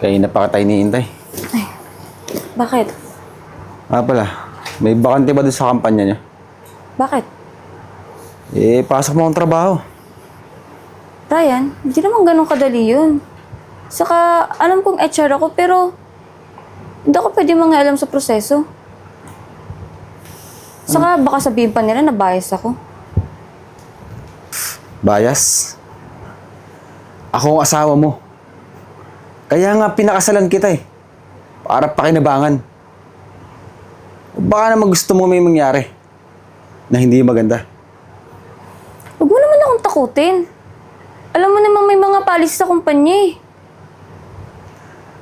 Kanina pa kita iniintay. Ay, bakit? Pala, may bakante ba doon sa kampanya niya? Bakit? Pasok mo ang trabaho. Ryan, hindi naman ganun kadali yun. Saka, alam kong HR ako, pero hindi ako pwede mangialam sa proseso. Saka, baka sabihin pa nila na bias ako. Bias? Ako ang asawa mo. Kaya nga pinakasalan kita para pakinabangan. O baka naman gusto mo may mangyari na hindi maganda. Huwag mo naman akong takutin. Alam mo naman may mga policy sa kumpanya eh.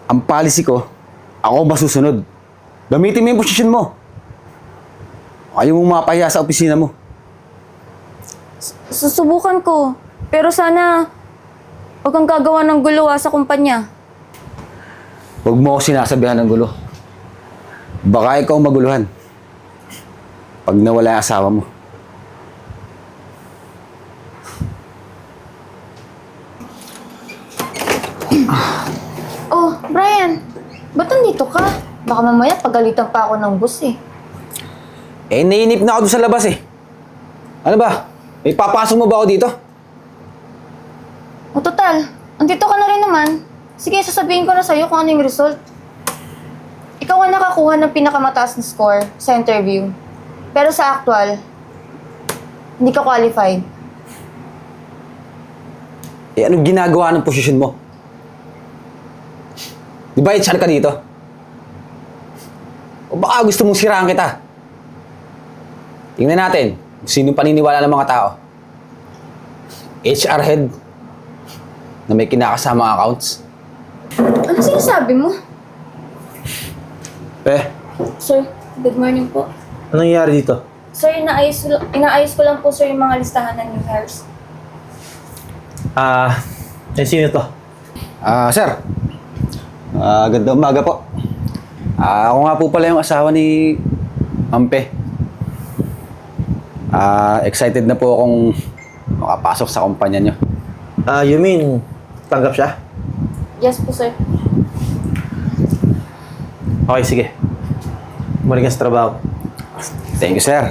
Ang policy ko, ako masusunod. Gamitin mo yung posisyon mo. Ayaw mong mapahiya sa opisina mo. Susubukan ko. Pero sana, huwag kang gagawa ng gulo sa kumpanya. Huwag mo ako sinasabihan ng gulo. Baka ikaw maguluhan. Pag nawala ang asawa mo. Oh, Brian, ba't nandito ka? Baka mamaya pagalitan pa ako ng boss eh. Nainip na ako doon sa labas Ano ba? May papasok mo ba ako dito? O total, andito ka na rin naman. Sige, sasabihin ko na sa'yo kung ano yung result. Ikaw ang nakakuha ng pinakamataas na score sa interview. Pero sa actual, hindi ka qualified. Anong ginagawa ng posisyon mo? Di ba HR ka dito? O baka gusto mong siraan kita? Tingnan natin kung sino paniniwala ng mga tao. HR head na may kinakasama accounts. Ano sinasabi mo? Sir, good morning po. Anong nangyayari dito? Sir, inaayos ko lang po sir yung mga listahan ng new hires. Sino to? Sir. Ganda umaga po. Ako nga po pala yung asawa ni Ampe. Excited na po akong makapasok sa kumpanya nyo. You mean, tanggap siya? Yes po sir. Okay, sige. Bumalik ka sa trabaho. Thank you, sir.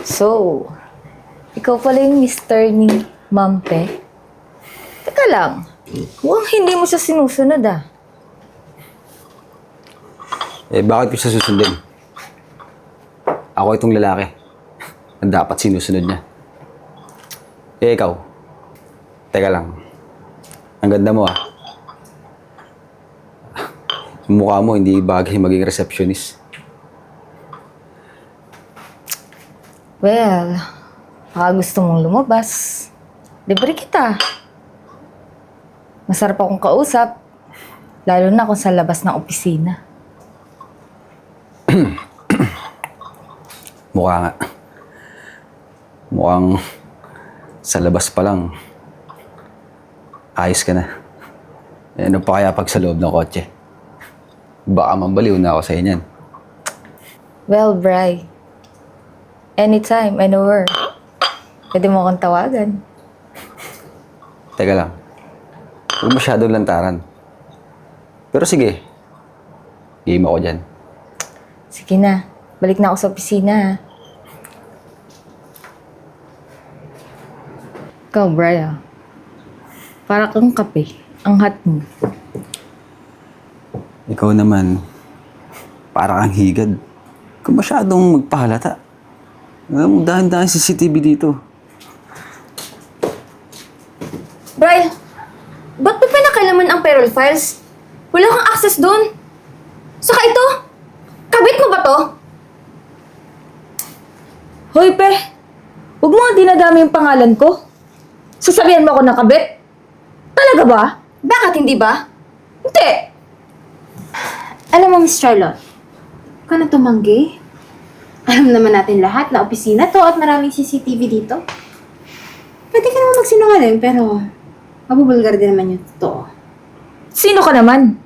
So, ikaw pala yung Mr. ni Mampe? Teka lang, mukhang hindi mo siya sinusunod Bakit ko siya susundin? Ako itong lalaki. Ang dapat sinusunod niya. Ikaw. Teka lang. Ang ganda mo Yung mukha mo, hindi bagay maging receptionist. Well, baka gusto mong lumabas. Libre kita. Masarap akong kausap. Lalo na kung sa labas ng opisina. Mukha nga. Mukhang sa labas pa lang, ayos ka na. Ano pa kaya pag sa loob ng kotse? Baka mambaliw na ako sa inyan. Well, Bri. Anytime, anywhere. Pwede mo akong tawagan. Teka lang. Huwag masyadong lantaran. Pero sige. Game ako dyan. Sige na. Balik na ako sa opisina. Ikaw, Bri, para kang kape. Ang hot mo. Ikaw naman, para kang higad. Kung masyadong magpahalata. Alam mo, dahan-dahan CCTV dito. Bri, ba't pa pinakailaman ang payroll files? Wala kang access doon. Saka ito, kabit mo ba to? Hoy, pe. Huwag mo nga dinadami yung pangalan ko. Sasabihan mo ako ng kabit? Talaga ba? Bakit hindi ba? Hindi. Alam mo, Miss Charlotte, huwag ka na tumanggi. Alam naman natin lahat na opisina to at maraming CCTV dito. Pwede ka naman magsinungaling, pero mabubulgar din naman yung totoo. Sino ka naman?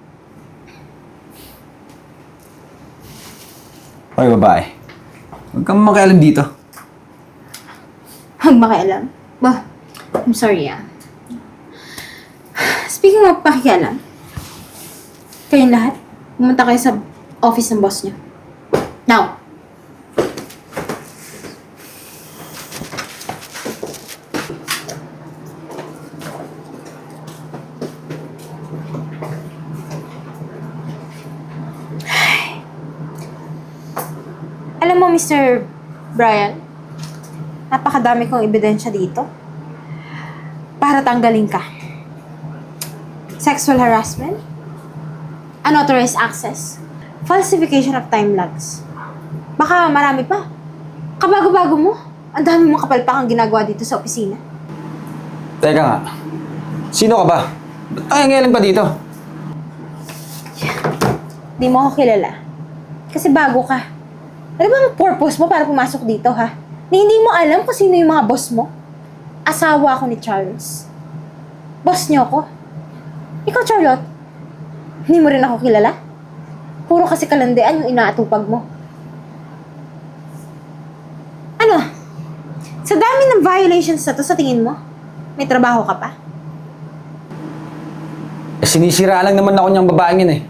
Hoy, babae. Huwag kang makialam dito. Huwag makialam. Bah, I'm sorry Speaking of pakialam, kayong lahat, pumunta kayo sa office ng boss niyo. Now! Alam mo, Mr. Brian, napakadami kong ebidensya dito para tanggalin ka. Sexual harassment, unauthorized access, falsification of time logs. Baka marami pa. Kabago-bago mo. Ang dami mong kapalpakang ginagawa dito sa opisina. Teka nga. Sino ka ba? Ba't tayo ngayon pa dito? Di mo ako kilala. Kasi bago ka. Ano ba ang purpose mo para pumasok dito, ha? Hindi mo alam kung sino yung mga boss mo? Asawa ako ni Charles. Boss niyo ako. Ikaw, Charlotte, hindi mo rin ako kilala? Puro kasi kalandian yung inaatupag mo. Ano? Sa dami ng violations na to, sa tingin mo, may trabaho ka pa? Sinisira lang naman ako niyang babaeng yun eh.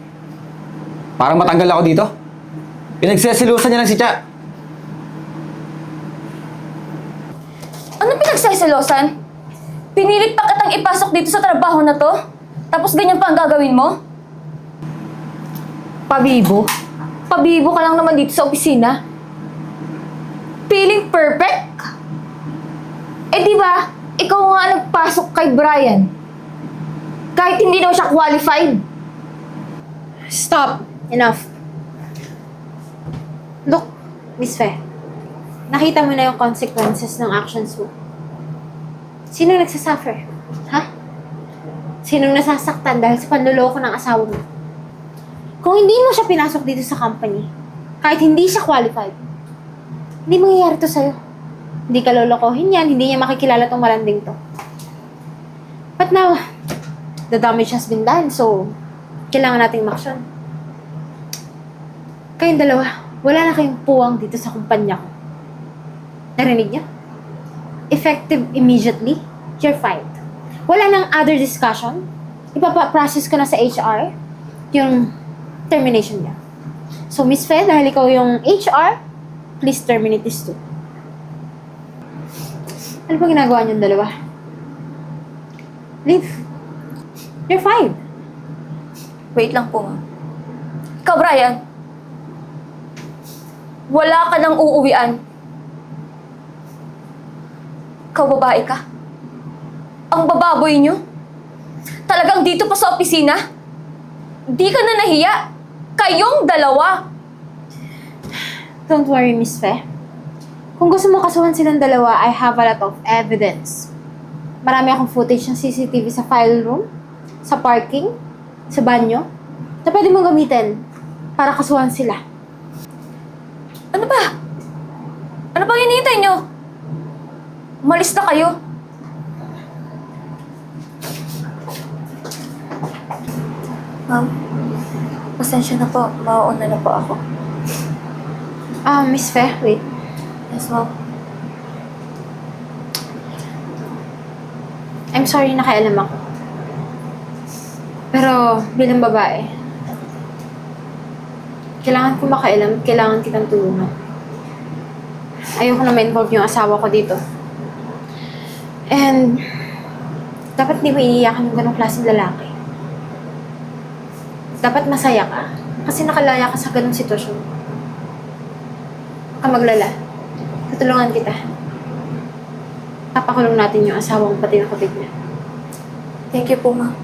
Parang matanggal ako dito. Pinagsesilusan niya lang si Cha. Ano pinagseselosan? Pinilit pa kitang ipasok dito sa trabaho na to? Tapos ganyan pa ang gagawin mo? Pabibo? Pabibo ka lang naman dito sa opisina? Feeling perfect? Eh di ba, ikaw nga nagpasok kay Brian. Kahit hindi daw siya qualified. Stop. Enough. Look, Miss Fe. Nakita mo na yung consequences ng actions mo. Sino nagsasuffer? Ha? Sinong nasasaktan dahil sa panloloko ng asawa mo? Kung hindi mo siya pinasok dito sa company, kahit hindi siya qualified, hindi mangyayari to sa'yo. Hindi ka lolokohin yan, hindi niya makikilala tong malanding to. But now, the damage has been done, so kailangan nating umaksyon. Kayong dalawa, wala na kayong puwang dito sa kumpanya ko. Narinig niyo? Effective immediately, you're fired. Wala nang other discussion. Ipapa-process ko na sa HR yung termination niya. So, Miss Fe, dahil ikaw yung HR, please terminate this too. Ano pa ginagawa niyong dalawa? Leave. You're fired. Wait lang po, ma'am. Ikaw, Brian. Wala ka nang uuwian. Ikaw, babae ka. Ang bababoy niyo. Talagang dito pa sa opisina. Di ka na nahiya. Kayong dalawa. Don't worry, Miss Fe. Kung gusto mo kasuhan silang dalawa, I have a lot of evidence. Marami akong footage ng CCTV sa file room, sa parking, sa banyo, na pwede mong gamitin para kasuhan sila. Ano ba? Ano bang hinihintay niyo? Umalis na kayo. Ma'am, pasensya na po. Mauuna na po ako. Miss Fe, wait. Yes, ma'am. I'm sorry nakialam ako. Pero bilang babae, kailangan ko makailam, kailangan kitang tulungan. Ayoko na ma-involve yung asawa ko dito. And dapat di mo iiyakan yung ganong klaseng lalaki. Dapat masaya ka kasi nakalaya ka sa ganong sitwasyon. Huwag ka maglala. Tutulungan kita. Papakulong natin yung asawang pati ng kapit niya. Thank you po, ma'am.